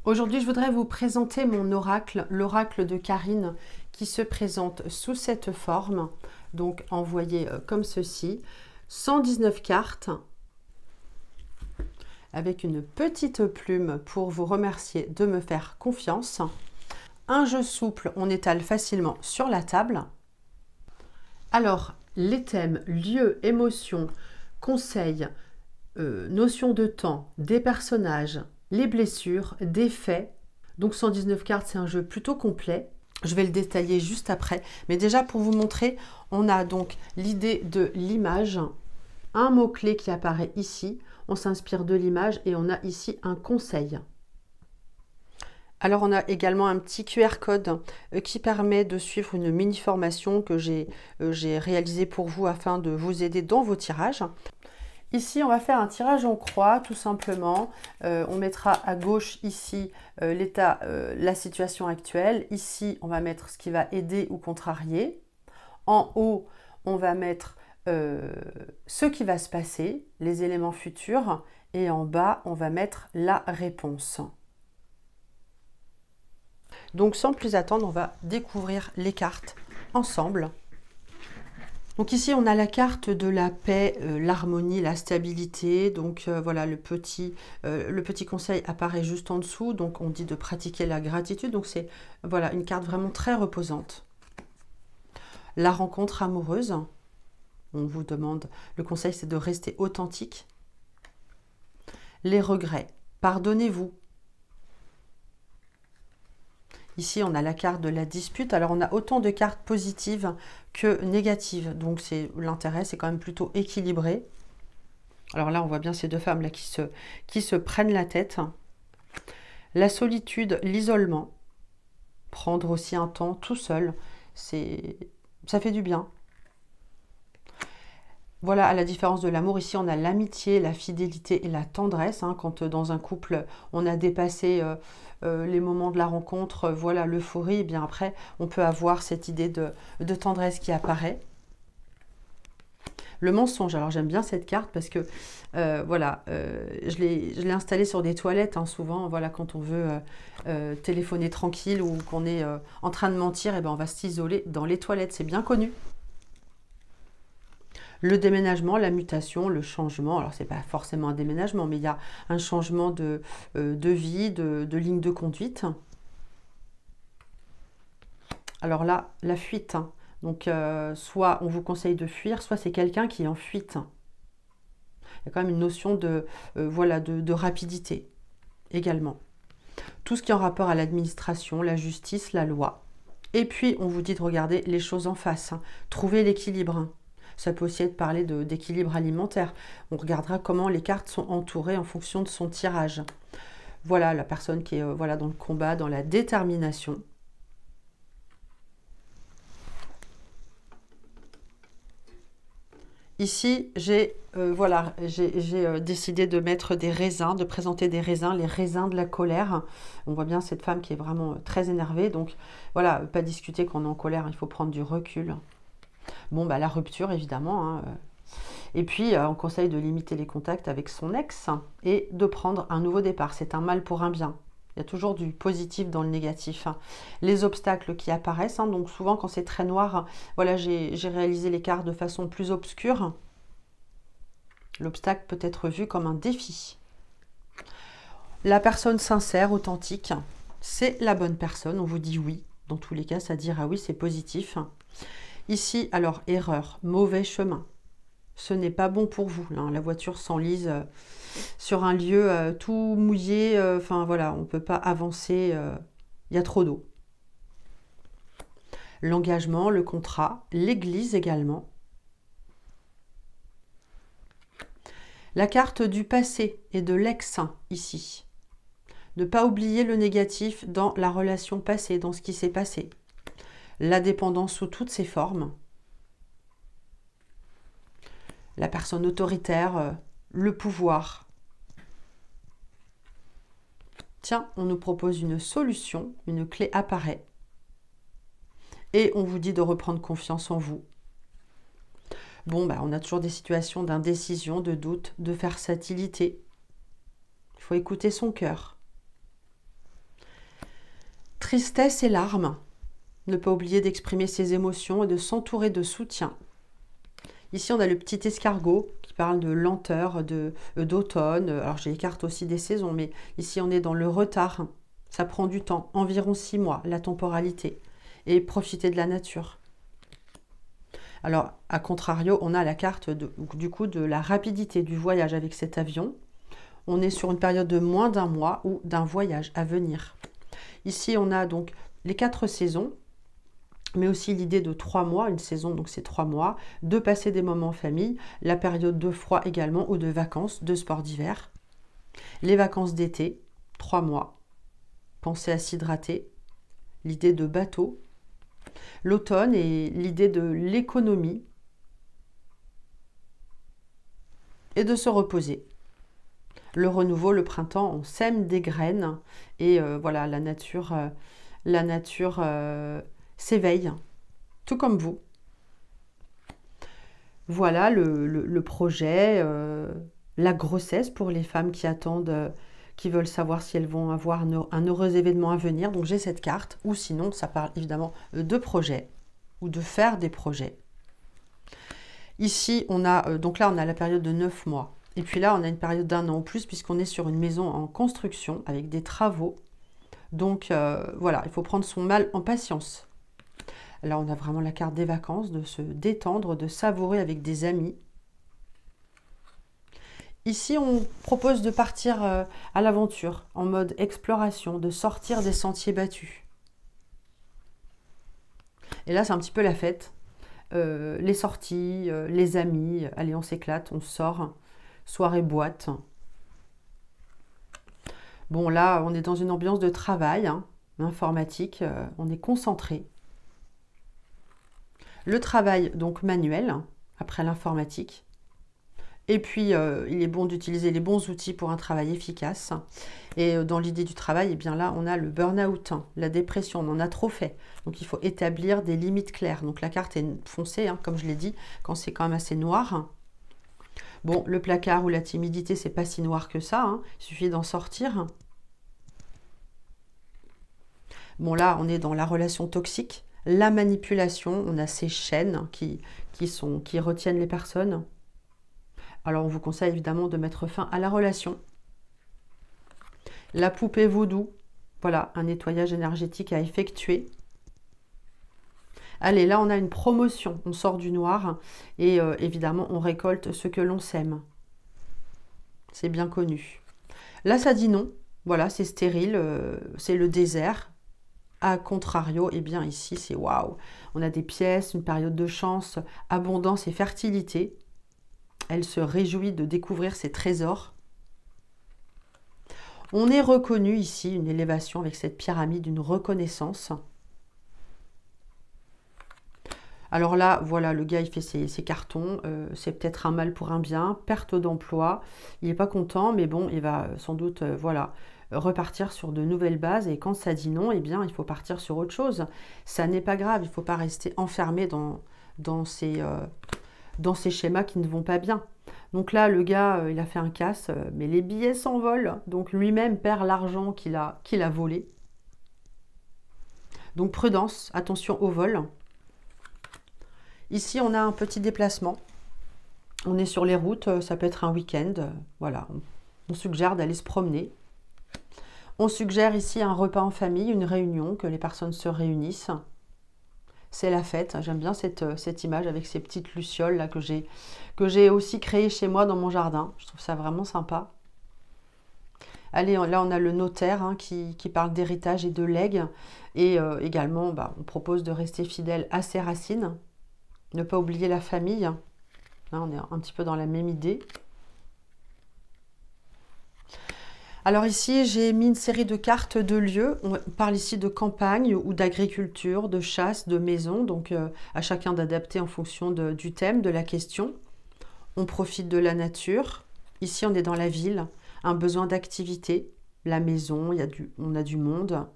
Aujourd'hui, je voudrais vous présenter mon oracle, l'oracle de Karine, qui se présente sous cette forme, donc envoyé comme ceci, 119 cartes, avec une petite plume pour vous remercier de me faire confiance. Un jeu souple, on étale facilement sur la table. Alors, les thèmes, lieux, émotions, conseils, notion de temps, des personnages, les blessures, des faits. Donc 119 cartes, c'est un jeu plutôt complet. Je vais le détailler juste après. Mais déjà, pour vous montrer, on a donc l'idée de l'image, un mot-clé qui apparaît ici. On s'inspire de l'image et on a ici un conseil. Alors, on a également un petit QR code qui permet de suivre une mini-formation que j'ai réalisée pour vous afin de vous aider dans vos tirages. Ici, on va faire un tirage en croix, tout simplement. On mettra à gauche, ici, l'état, la situation actuelle. Ici, on va mettre ce qui va aider ou contrarier. En haut, on va mettre ce qui va se passer, les éléments futurs. Et en bas, on va mettre la réponse. Donc, sans plus attendre, on va découvrir les cartes ensemble. Donc ici, on a la carte de la paix, l'harmonie, la stabilité. Donc voilà, le petit conseil apparaît juste en dessous. Donc on dit de pratiquer la gratitude. Donc c'est voilà, une carte vraiment très reposante. La rencontre amoureuse. On vous demande, le conseil c'est de rester authentique. Les regrets. Pardonnez-vous. Ici, on a la carte de la dispute. Alors, on a autant de cartes positives que négatives. Donc, l'intérêt, c'est quand même plutôt équilibré. Alors là, on voit bien ces deux femmes là qui se prennent la tête. La solitude, l'isolement. Prendre aussi un temps tout seul, ça fait du bien. Voilà, à la différence de l'amour, ici on a l'amitié, la fidélité et la tendresse. Quand dans un couple, on a dépassé les moments de la rencontre, voilà, l'euphorie, et bien après, on peut avoir cette idée de tendresse qui apparaît. Le mensonge, alors j'aime bien cette carte parce que, voilà, je l'ai installée sur des toilettes, souvent, voilà, quand on veut téléphoner tranquille ou qu'on est en train de mentir, et ben on va s'isoler dans les toilettes, c'est bien connu. Le déménagement, la mutation, le changement, alors c'est pas forcément un déménagement, mais il y a un changement de vie, de ligne de conduite. Alors là, la fuite, donc soit on vous conseille de fuir, soit c'est quelqu'un qui est en fuite. Il y a quand même une notion voilà, de rapidité également. Tout ce qui est en rapport à l'administration, la justice, la loi. Et puis, on vous dit de regarder les choses en face, trouver l'équilibre. Ça peut aussi être parler d'équilibre alimentaire. On regardera comment les cartes sont entourées en fonction de son tirage. Voilà, la personne qui est voilà, dans le combat, dans la détermination. Ici, j'ai voilà, décidé de mettre des raisins, de présenter des raisins, les raisins de la colère. On voit bien cette femme qui est vraiment très énervée. Donc voilà, pas discuter quand on est en colère, il faut prendre du recul. Bon, bah, la rupture, évidemment. Et puis, on conseille de limiter les contacts avec son ex et de prendre un nouveau départ. C'est un mal pour un bien. Il y a toujours du positif dans le négatif. Les obstacles qui apparaissent, donc souvent quand c'est très noir, voilà, j'ai réalisé les cartes de façon plus obscure. L'obstacle peut être vu comme un défi. La personne sincère, authentique, c'est la bonne personne. On vous dit oui. Dans tous les cas, ça dira oui, c'est positif. Ici, alors, erreur, mauvais chemin. Ce n'est pas bon pour vous. La voiture s'enlise sur un lieu tout mouillé. Enfin, voilà, on ne peut pas avancer. Il y a trop d'eau. L'engagement, le contrat, l'église également. La carte du passé et de l'ex, ici. Ne pas oublier le négatif dans la relation passée, dans ce qui s'est passé. La dépendance sous toutes ses formes. La personne autoritaire, le pouvoir. Tiens, on nous propose une solution, une clé apparaît. Et on vous dit de reprendre confiance en vous. Bon, bah, on a toujours des situations d'indécision, de doute, de versatilité. Il faut écouter son cœur. tristesse et larmes. Ne pas oublier d'exprimer ses émotions et de s'entourer de soutien. Ici, on a le petit escargot qui parle de lenteur, d'automne. Alors, j'ai les cartes aussi des saisons, mais ici, on est dans le retard. Ça prend du temps, environ 6 mois, la temporalité. Et profiter de la nature. Alors, à contrario, on a la carte du coup de la rapidité du voyage avec cet avion. On est sur une période de moins d'1 mois ou d'un voyage à venir. Ici, on a donc les 4 saisons, mais aussi l'idée de 3 mois, une saison, donc c'est 3 mois, de passer des moments en famille, la période de froid également, ou de vacances, de sport d'hiver, les vacances d'été, 3 mois, penser à s'hydrater, l'idée de bateau, l'automne et l'idée de l'économie, et de se reposer. Le renouveau, le printemps, on sème des graines, et voilà, la nature s'éveille, tout comme vous. Voilà le projet, la grossesse pour les femmes qui attendent, qui veulent savoir si elles vont avoir un heureux événement à venir. Donc j'ai cette carte, ou sinon ça parle évidemment de projets, ou de faire des projets. Ici, on a, donc là on a la période de 9 mois. Et puis là, on a une période d'1 an en plus, puisqu'on est sur une maison en construction, avec des travaux. Donc voilà, il faut prendre son mal en patience. Là, on a vraiment la carte des vacances, de se détendre, de savourer avec des amis. Ici, on propose de partir à l'aventure, en mode exploration, de sortir des sentiers battus. Et là, c'est un petit peu la fête. Les sorties, les amis, allez, on s'éclate, on sort, soirée boîte. Bon, là, on est dans une ambiance de travail, hein, informatique, on est concentré. Le travail, donc manuel, après l'informatique. Et puis, il est bon d'utiliser les bons outils pour un travail efficace. Et dans l'idée du travail, eh bien là, on a le burn-out, hein, la dépression, on en a trop fait. Donc, il faut établir des limites claires. Donc, la carte est foncée, hein, comme je l'ai dit, quand c'est quand même assez noir. Bon, le placard ou la timidité, c'est pas si noir que ça, hein. Il suffit d'en sortir. Bon, là, on est dans la relation toxique. La manipulation, on a ces chaînes qui retiennent les personnes. Alors, on vous conseille évidemment de mettre fin à la relation. La poupée vaudou, voilà, un nettoyage énergétique à effectuer. Allez, là, on a une promotion. On sort du noir et évidemment, on récolte ce que l'on sème. C'est bien connu. Là, ça dit non. Voilà, c'est stérile, c'est le désert. A contrario, eh bien ici, c'est waouh. On a des pièces, une période de chance, abondance et fertilité. Elle se réjouit de découvrir ses trésors. On est reconnu ici, une élévation avec cette pyramide, une reconnaissance. Alors là, voilà, le gars, il fait ses cartons. C'est peut-être un mal pour un bien, perte d'emploi. Il n'est pas content, mais bon, il va sans doute, voilà, repartir sur de nouvelles bases. Et quand ça dit non, eh bien, il faut partir sur autre chose. Ça n'est pas grave, il ne faut pas rester enfermé dans ces schémas qui ne vont pas bien. Donc là, le gars, il a fait un casse, mais les billets s'envolent. Donc lui-même perd l'argent qu'il a volé. Donc prudence, attention au vol. Ici, on a un petit déplacement. On est sur les routes, ça peut être un week-end. Voilà, on suggère d'aller se promener. On suggère ici un repas en famille, une réunion, que les personnes se réunissent. C'est la fête. J'aime bien cette image avec ces petites lucioles là que j'ai aussi créées chez moi dans mon jardin. Je trouve ça vraiment sympa. Allez, là on a le notaire, hein, qui parle d'héritage et de legs. Et également, on propose de rester fidèle à ses racines. Ne pas oublier la famille. Là, on est un petit peu dans la même idée. Alors ici, j'ai mis une série de cartes de lieux. On parle ici de campagne ou d'agriculture, de chasse, de maison. Donc à chacun d'adapter en fonction du thème, de la question. On profite de la nature. Ici, on est dans la ville. Un besoin d'activité. La maison, on a du monde.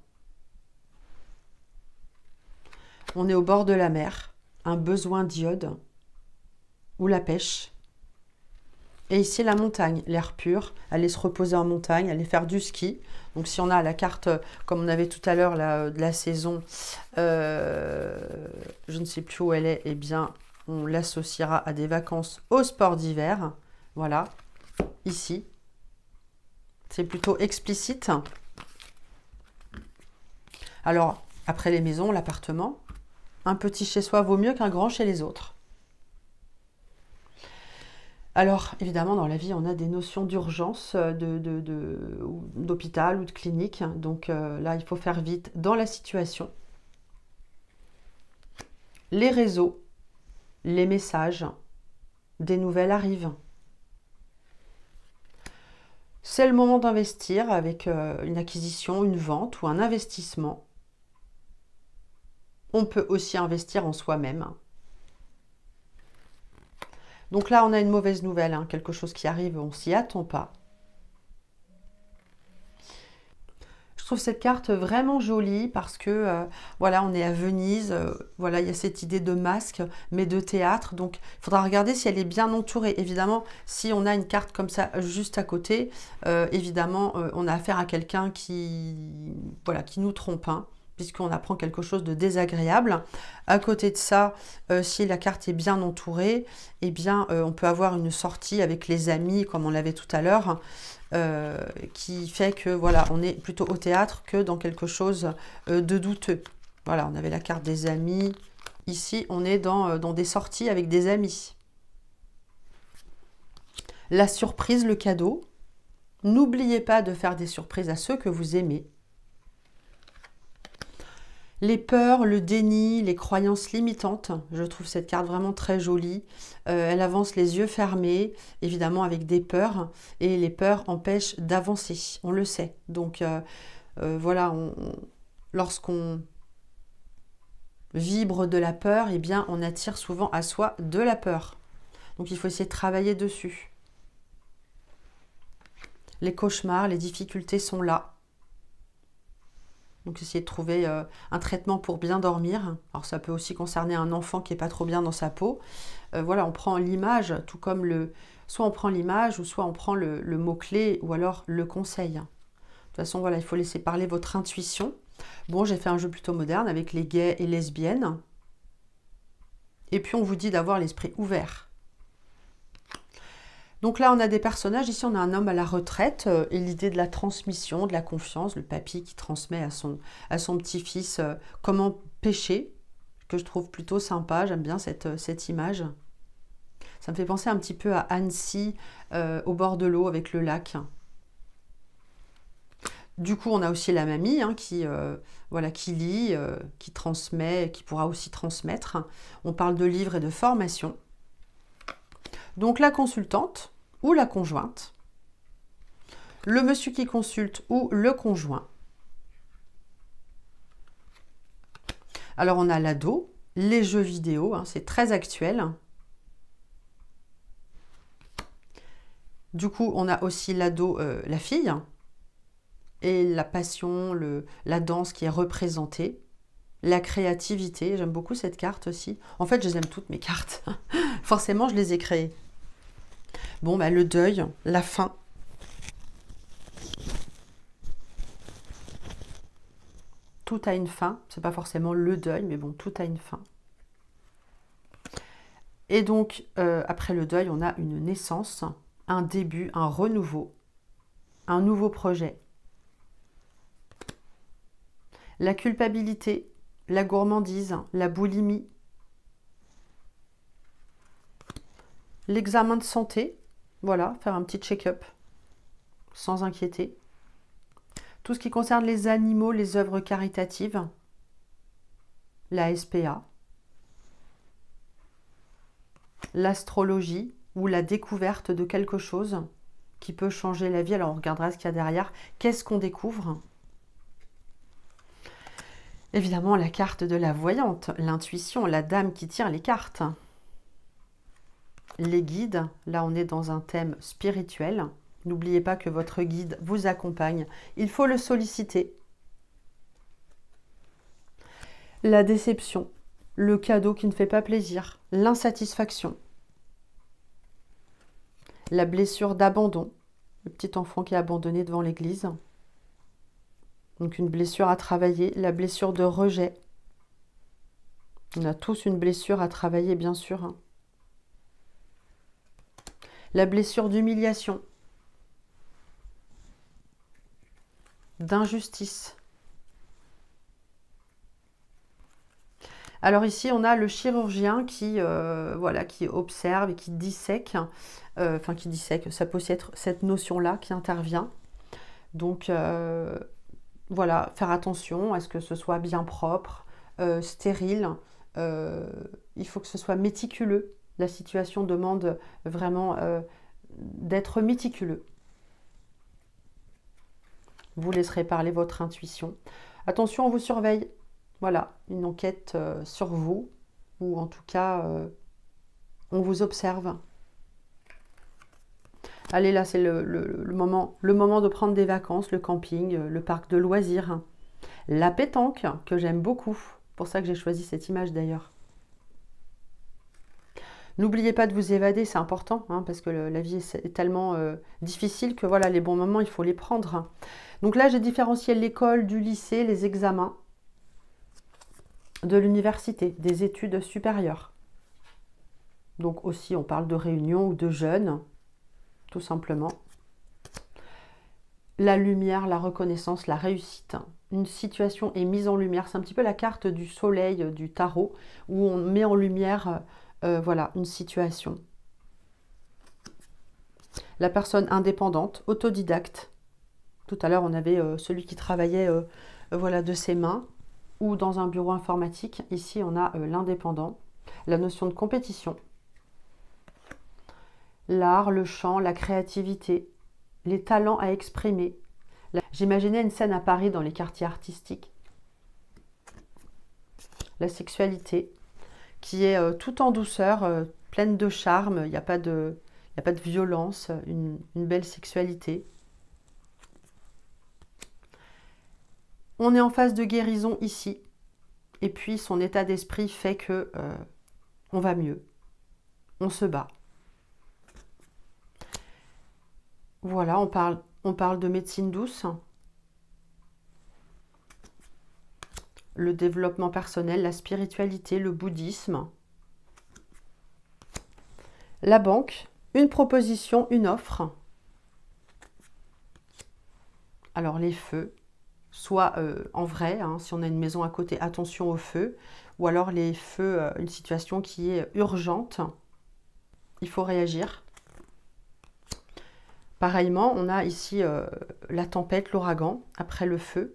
On est au bord de la mer. Un besoin d'iode ou la pêche. Et ici, la montagne, l'air pur, aller se reposer en montagne, aller faire du ski. Donc, si on a la carte, comme on avait tout à l'heure, de la saison, je ne sais plus où elle est, eh bien, on l'associera à des vacances au sport d'hiver. Voilà, ici. C'est plutôt explicite. Alors, après les maisons, l'appartement, un petit chez soi vaut mieux qu'un grand chez les autres. Alors, évidemment, dans la vie, on a des notions d'urgence, d'hôpital ou de clinique. Donc là, il faut faire vite dans la situation. Les réseaux, les messages, des nouvelles arrivent. C'est le moment d'investir avec une acquisition, une vente ou un investissement. On peut aussi investir en soi-même. Donc là, on a une mauvaise nouvelle, hein, quelque chose qui arrive, on s'y attend pas. Je trouve cette carte vraiment jolie parce que, voilà, on est à Venise, voilà, il y a cette idée de masque, mais de théâtre. Donc, il faudra regarder si elle est bien entourée. Évidemment, si on a une carte comme ça juste à côté, évidemment, on a affaire à quelqu'un qui, voilà, qui nous trompe, hein, puisqu'on apprend quelque chose de désagréable. À côté de ça, si la carte est bien entourée, eh bien, on peut avoir une sortie avec les amis, comme on l'avait tout à l'heure, qui fait que, voilà, on est plutôt au théâtre que dans quelque chose de douteux. Voilà, on avait la carte des amis. Ici, on est dans des sorties avec des amis. La surprise, le cadeau. N'oubliez pas de faire des surprises à ceux que vous aimez. Les peurs, le déni, les croyances limitantes. Je trouve cette carte vraiment très jolie. Elle avance les yeux fermés, évidemment avec des peurs. Et les peurs empêchent d'avancer, on le sait. Donc voilà, lorsqu'on vibre de la peur, eh bien, on attire souvent à soi de la peur. Donc il faut essayer de travailler dessus. Les cauchemars, les difficultés sont là. Donc, essayez de trouver un traitement pour bien dormir. Alors, ça peut aussi concerner un enfant qui n'est pas trop bien dans sa peau. Voilà, on prend l'image, tout comme soit on prend l'image, ou soit on prend le mot-clé, ou alors le conseil. De toute façon, voilà, il faut laisser parler votre intuition. Bon, j'ai fait un jeu plutôt moderne avec les gays et lesbiennes. Et puis, on vous dit d'avoir l'esprit ouvert. Donc là, on a des personnages. Ici, on a un homme à la retraite et l'idée de la transmission, de la confiance, le papy qui transmet à son petit-fils comment pêcher, que je trouve plutôt sympa. J'aime bien cette image. Ça me fait penser un petit peu à Annecy, au bord de l'eau, avec le lac. Du coup, on a aussi la mamie hein, voilà, qui lit, qui transmet, qui pourra aussi transmettre. On parle de livres et de formation. Donc la consultante ou la conjointe, le monsieur qui consulte ou le conjoint. Alors on a l'ado, les jeux vidéo, hein, c'est très actuel. Du coup, on a aussi l'ado, la fille, et la passion, la danse qui est représentée. La créativité, j'aime beaucoup cette carte aussi. En fait, je les aime toutes mes cartes. Forcément, je les ai créées. Bon, bah, le deuil, la fin. Tout a une fin. C'est pas forcément le deuil, mais bon, tout a une fin. Et donc, après le deuil, on a une naissance, un début, un renouveau, un nouveau projet. La culpabilité, la gourmandise, la boulimie, l'examen de santé, voilà, faire un petit check-up, sans inquiéter. Tout ce qui concerne les animaux, les œuvres caritatives, la SPA, l'astrologie ou la découverte de quelque chose qui peut changer la vie. Alors on regardera ce qu'il y a derrière. Qu'est-ce qu'on découvre ? Évidemment, la carte de la voyante, l'intuition, la dame qui tire les cartes. Les guides, là on est dans un thème spirituel. N'oubliez pas que votre guide vous accompagne. Il faut le solliciter. La déception, le cadeau qui ne fait pas plaisir, l'insatisfaction. La blessure d'abandon, le petit enfant qui est abandonné devant l'église. Donc une blessure à travailler, la blessure de rejet. On a tous une blessure à travailler, bien sûr. Hein. La blessure d'humiliation, d'injustice. Alors ici, on a le chirurgien qui, voilà, qui observe et qui dissèque, enfin qui dissèque, ça peut aussi être cette notion-là qui intervient. Donc voilà, faire attention à ce que ce soit bien propre, stérile. Il faut que ce soit méticuleux. La situation demande vraiment d'être méticuleux. Vous laisserez parler votre intuition. Attention, on vous surveille. Voilà, une enquête sur vous, ou en tout cas, on vous observe. Allez, là, c'est le moment de prendre des vacances, le camping, le parc de loisirs. La pétanque, que j'aime beaucoup. C'est pour ça que j'ai choisi cette image d'ailleurs. N'oubliez pas de vous évader, c'est important, hein, parce que la vie est tellement difficile que voilà, les bons moments, il faut les prendre. Donc là, j'ai différencié l'école, du lycée, les examens, de l'université, des études supérieures. Donc aussi, on parle de réunion ou de jeûne, tout simplement. La lumière, la reconnaissance, la réussite. Une situation est mise en lumière. C'est un petit peu la carte du soleil du tarot, où on met en lumière voilà, une situation. La personne indépendante, autodidacte. Tout à l'heure, on avait celui qui travaillait voilà, de ses mains ou dans un bureau informatique. Ici, on a l'indépendant. La notion de compétition. L'art, le chant, la créativité, les talents à exprimer. J'imaginais une scène à Paris dans les quartiers artistiques. La sexualité, qui est tout en douceur, pleine de charme, il n'y a pas de violence, une belle sexualité. On est en phase de guérison ici, et puis son état d'esprit fait que on va mieux, on se bat. Voilà, on parle de médecine douce, le développement personnel, la spiritualité, le bouddhisme, la banque, une proposition, une offre. Alors les feux, soit en vrai, hein, si on a une maison à côté, attention aux feux, ou alors les feux, une situation qui est urgente, il faut réagir. Pareillement, on a ici la tempête, l'ouragan, après le feu.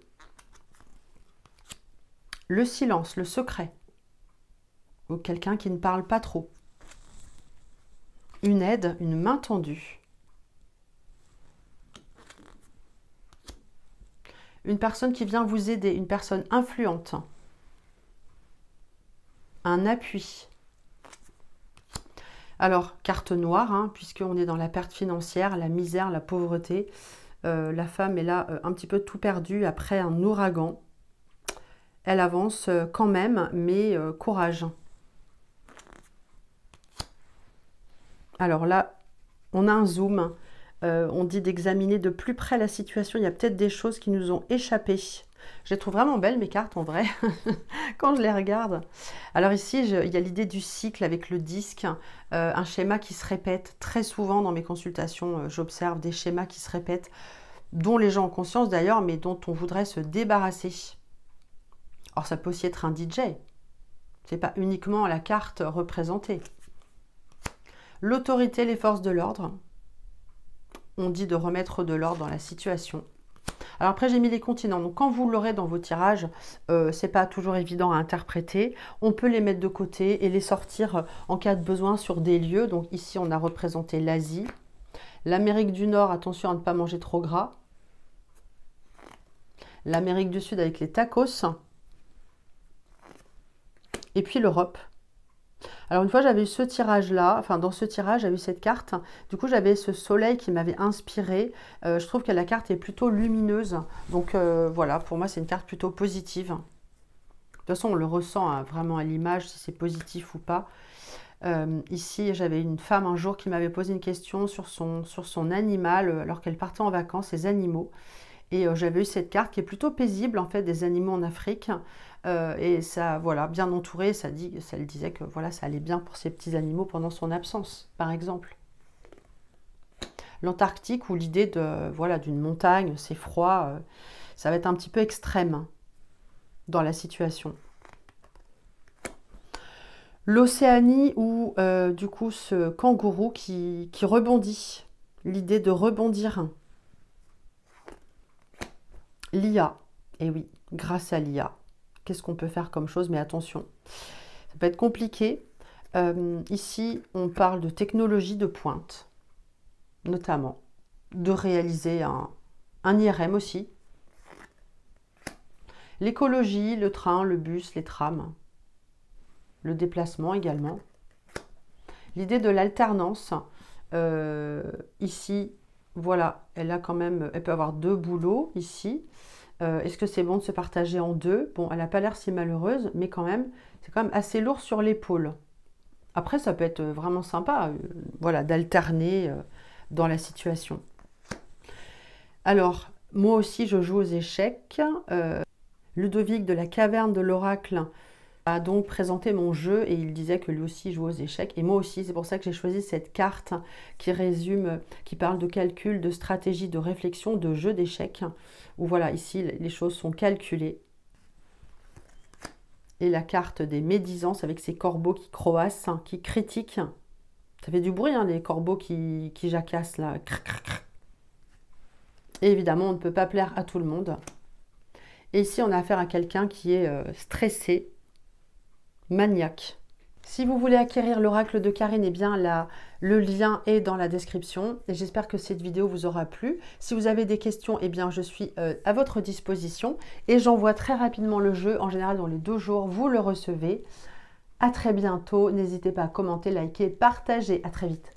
Le silence, le secret, ou quelqu'un qui ne parle pas trop. Une aide, une main tendue. Une personne qui vient vous aider, une personne influente. Un appui. Alors, carte noire, hein, puisqu'on est dans la perte financière, la misère, la pauvreté. La femme est là un petit peu tout perdue après un ouragan. Elle avance quand même, mais courage. Alors là, on a un zoom. On dit d'examiner de plus près la situation. Il y a peut-être des choses qui nous ont échappé. Je les trouve vraiment belles, mes cartes, en vrai, quand je les regarde. Alors ici, il y a l'idée du cycle avec le disque, un schéma qui se répète très souvent dans mes consultations. J'observe des schémas qui se répètent, dont les gens ont conscience d'ailleurs, mais dont on voudrait se débarrasser. Alors ça peut aussi être un DJ. Ce n'est pas uniquement la carte représentée. L'autorité, les forces de l'ordre. On dit de remettre de l'ordre dans la situation. Alors après, j'ai mis les continents. Donc quand vous l'aurez dans vos tirages, c'est pas toujours évident à interpréter. On peut les mettre de côté et les sortir en cas de besoin sur des lieux. Donc ici, on a représenté l'Asie. L'Amérique du Nord, attention à ne pas manger trop gras. L'Amérique du Sud avec les tacos. Et puis l'Europe. Alors une fois j'avais eu ce tirage là, enfin dans ce tirage j'avais eu cette carte, du coup j'avais ce soleil qui m'avait inspiré, je trouve que la carte est plutôt lumineuse, donc voilà, pour moi c'est une carte plutôt positive. De toute façon on le ressent hein, vraiment à l'image si c'est positif ou pas. Ici, j'avais une femme un jour qui m'avait posé une question sur son animal alors qu'elle partait en vacances, ses animaux. Et j'avais eu cette carte qui est plutôt paisible en fait des animaux en Afrique. Et ça, voilà, bien entouré, ça le disait que voilà, ça allait bien pour ces petits animaux pendant son absence, par exemple. L'Antarctique, où l'idée de voilà d'une montagne, c'est froid, ça va être un petit peu extrême dans la situation. L'Océanie, où du coup ce kangourou qui rebondit, l'idée de rebondir. L'IA, et oui, grâce à l'IA, qu'est-ce qu'on peut faire comme chose? Mais attention, ça peut être compliqué. Ici, on parle de technologie de pointe, notamment, de réaliser un IRM aussi. L'écologie, le train, le bus, les trams, le déplacement également. L'idée de l'alternance, ici, voilà, elle peut avoir 2 boulots ici. Est-ce que c'est bon de se partager en 2? Bon, elle n'a pas l'air si malheureuse, mais quand même, c'est quand même assez lourd sur l'épaule. Après, ça peut être vraiment sympa, voilà, d'alterner dans la situation. Alors, moi aussi, je joue aux échecs. Ludovic de la Caverne de l'Oracle a donc présenté mon jeu et il disait que lui aussi joue aux échecs. Et moi aussi, c'est pour ça que j'ai choisi cette carte qui résume, qui parle de calcul, de stratégie, de réflexion, de jeu d'échecs. Où voilà, ici, les choses sont calculées. Et la carte des médisances avec ces corbeaux qui croassent, qui critiquent. Ça fait du bruit, hein, les corbeaux qui jacassent là. Et évidemment, on ne peut pas plaire à tout le monde. Et ici, on a affaire à quelqu'un qui est stressé, maniaque. Si vous voulez acquérir l'oracle de Karine, eh bien le lien est dans la description. Et j'espère que cette vidéo vous aura plu. Si vous avez des questions, eh bien je suis à votre disposition. Et j'envoie très rapidement le jeu. En général, dans les 2 jours, vous le recevez. À très bientôt. N'hésitez pas à commenter, liker, partager. À très vite.